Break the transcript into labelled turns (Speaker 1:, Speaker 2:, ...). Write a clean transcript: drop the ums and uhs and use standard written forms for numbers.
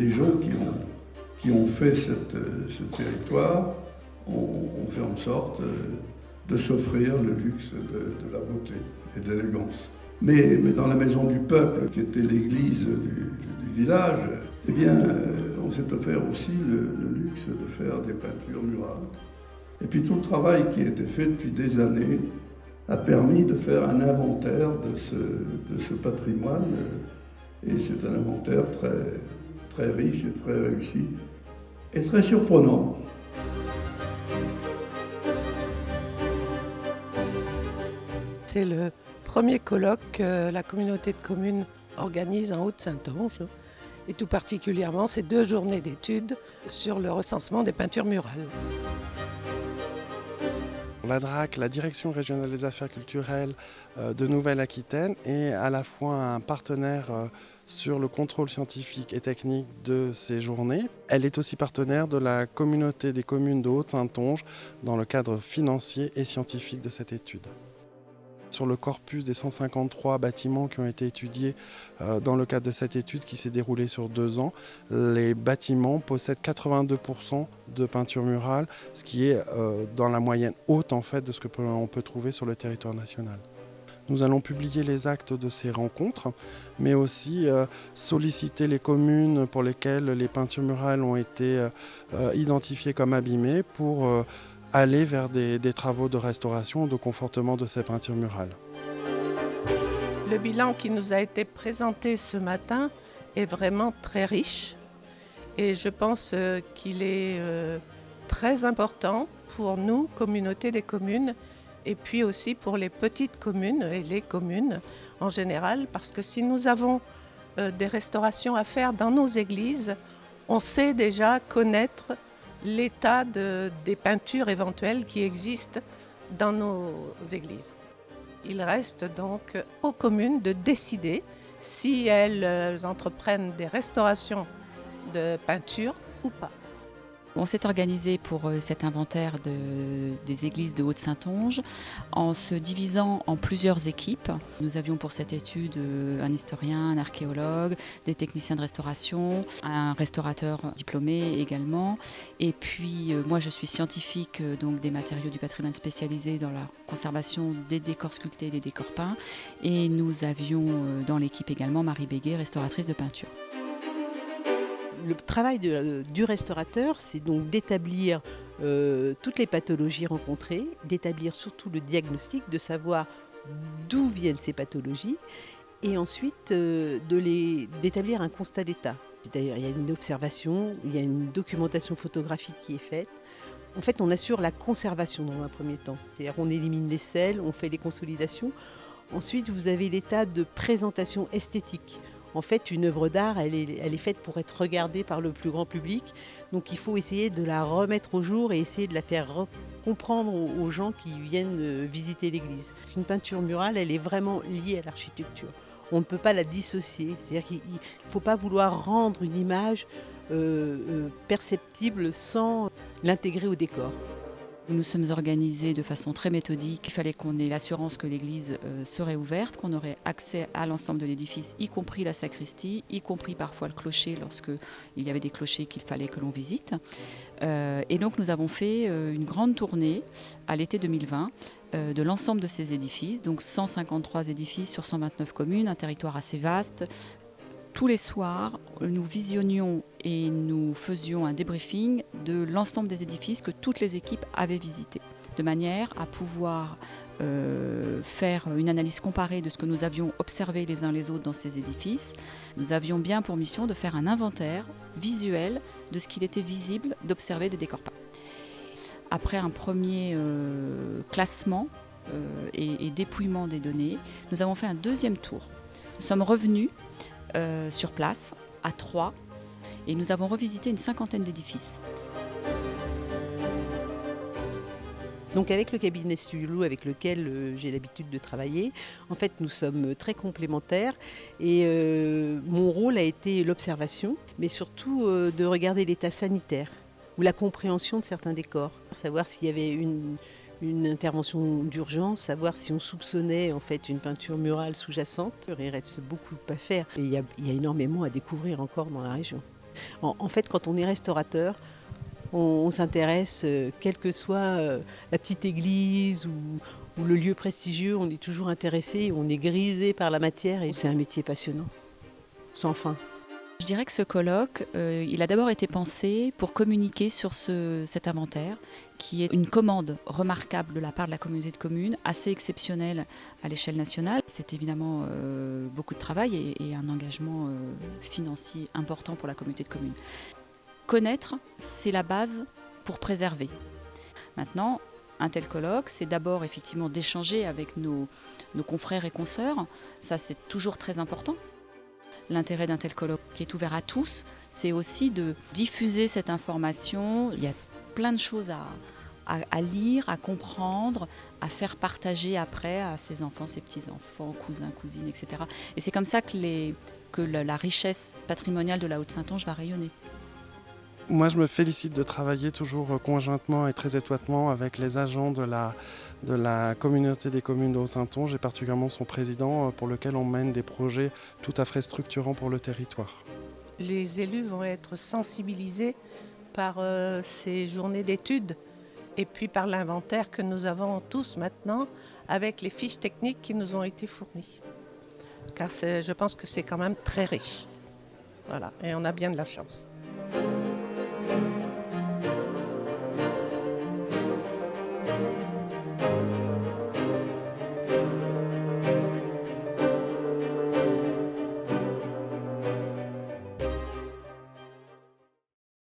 Speaker 1: les gens qui ont fait ce territoire ont fait en sorte de s'offrir le luxe de la beauté et de l'élégance. Mais dans la maison du peuple, qui était l'église du village, eh bien, on s'est offert aussi le luxe de faire des peintures murales. Et puis tout le travail qui a été fait depuis des années a permis de faire un inventaire de ce patrimoine. Et c'est un inventaire très, très riche et très réussi et très surprenant.
Speaker 2: C'est le premier colloque que la communauté de communes organise en Haute-Saintonge, et tout particulièrement ces 2 journées d'études sur le recensement des peintures murales.
Speaker 3: La DRAC, la Direction régionale des affaires culturelles de Nouvelle-Aquitaine, est à la fois un partenaire sur le contrôle scientifique et technique de ces journées. Elle est aussi partenaire de la communauté des communes de Haute-Saintonge dans le cadre financier et scientifique de cette étude. Sur le corpus des 153 bâtiments qui ont été étudiés dans le cadre de cette étude qui s'est déroulée sur 2 ans, les bâtiments possèdent 82% de peinture murale, ce qui est dans la moyenne haute en fait de ce que on peut trouver sur le territoire national. Nous allons publier les actes de ces rencontres, mais aussi solliciter les communes pour lesquelles les peintures murales ont été identifiées comme abîmées pour aller vers des travaux de restauration ou de confortement de ces peintures murales.
Speaker 2: Le bilan qui nous a été présenté ce matin est vraiment très riche et je pense qu'il est très important pour nous, communauté des communes, et puis aussi pour les petites communes et les communes en général, parce que si nous avons des restaurations à faire dans nos églises, on sait déjà connaître l'état des peintures éventuelles qui existent dans nos églises. Il reste donc aux communes de décider si elles entreprennent des restaurations de peintures ou pas.
Speaker 4: On s'est organisé pour cet inventaire des églises de Haute-Saintonge en se divisant en plusieurs équipes. Nous avions pour cette étude un historien, un archéologue, des techniciens de restauration, un restaurateur diplômé également. Et puis moi je suis scientifique donc des matériaux du patrimoine spécialisé dans la conservation des décors sculptés et des décors peints. Et nous avions dans l'équipe également Marie Béguet, restauratrice de peinture.
Speaker 5: Le travail du restaurateur, c'est donc d'établir toutes les pathologies rencontrées, d'établir surtout le diagnostic, de savoir d'où viennent ces pathologies et ensuite d'établir un constat d'état. C'est-à-dire il y a une observation, il y a une documentation photographique qui est faite. En fait, on assure la conservation dans un premier temps. C'est-à-dire on élimine les sels, on fait les consolidations. Ensuite, vous avez l'état de présentation esthétique. En fait, une œuvre d'art, elle est faite pour être regardée par le plus grand public. Donc il faut essayer de la remettre au jour et essayer de la faire comprendre aux gens qui viennent visiter l'église. Parce qu'une peinture murale, elle est vraiment liée à l'architecture. On ne peut pas la dissocier. C'est-à-dire qu'il ne faut pas vouloir rendre une image perceptible sans l'intégrer au décor.
Speaker 4: Nous nous sommes organisés de façon très méthodique. Il fallait qu'on ait l'assurance que l'église serait ouverte, qu'on aurait accès à l'ensemble de l'édifice, y compris la sacristie, y compris parfois le clocher lorsqu'il y avait des clochers qu'il fallait que l'on visite. Et donc nous avons fait une grande tournée à l'été 2020 de l'ensemble de ces édifices, donc 153 édifices sur 129 communes, un territoire assez vaste. Tous les soirs, nous visionnions et nous faisions un débriefing de l'ensemble des édifices que toutes les équipes avaient visités, de manière à pouvoir faire une analyse comparée de ce que nous avions observé les uns les autres dans ces édifices. Nous avions bien pour mission de faire un inventaire visuel de ce qu'il était visible d'observer des décors peints. Après un premier classement et dépouillement des données, nous avons fait un deuxième tour. Nous sommes revenus sur place, à Troyes, et nous avons revisité une 50aine d'édifices.
Speaker 5: Donc avec le cabinet Sulou avec lequel j'ai l'habitude de travailler, en fait nous sommes très complémentaires et mon rôle a été l'observation, mais surtout de regarder l'état sanitaire ou la compréhension de certains décors, savoir s'il y avait une intervention d'urgence, savoir si on soupçonnait en fait une peinture murale sous-jacente. Il reste beaucoup à faire et il y a énormément à découvrir encore dans la région. En fait, quand on est restaurateur, on s'intéresse, quelle que soit la petite église ou le lieu prestigieux, on est toujours intéressé, on est grisé par la matière et c'est un métier passionnant, sans fin.
Speaker 4: Je dirais que ce colloque, il a d'abord été pensé pour communiquer sur cet inventaire, qui est une commande remarquable de la part de la communauté de communes, assez exceptionnelle à l'échelle nationale. C'est évidemment beaucoup de travail et un engagement financier important pour la communauté de communes. Connaître, c'est la base pour préserver. Maintenant, un tel colloque, c'est d'abord effectivement d'échanger avec nos confrères et consoeurs. Ça, c'est toujours très important. L'intérêt d'un tel colloque qui est ouvert à tous, c'est aussi de diffuser cette information. Il y a plein de choses à lire, à comprendre, à faire partager après à ses enfants, ses petits-enfants, cousins, cousines, etc. Et c'est comme ça que la richesse patrimoniale de la Haute-Saintonge va rayonner.
Speaker 3: Moi, je me félicite de travailler toujours conjointement et très étroitement avec les agents de la communauté des communes de Haut-Saintonge et particulièrement son président pour lequel on mène des projets tout à fait structurants pour le territoire.
Speaker 2: Les élus vont être sensibilisés par ces journées d'études et puis par l'inventaire que nous avons tous maintenant avec les fiches techniques qui nous ont été fournies. Car je pense que c'est quand même très riche. Voilà, et on a bien de la chance.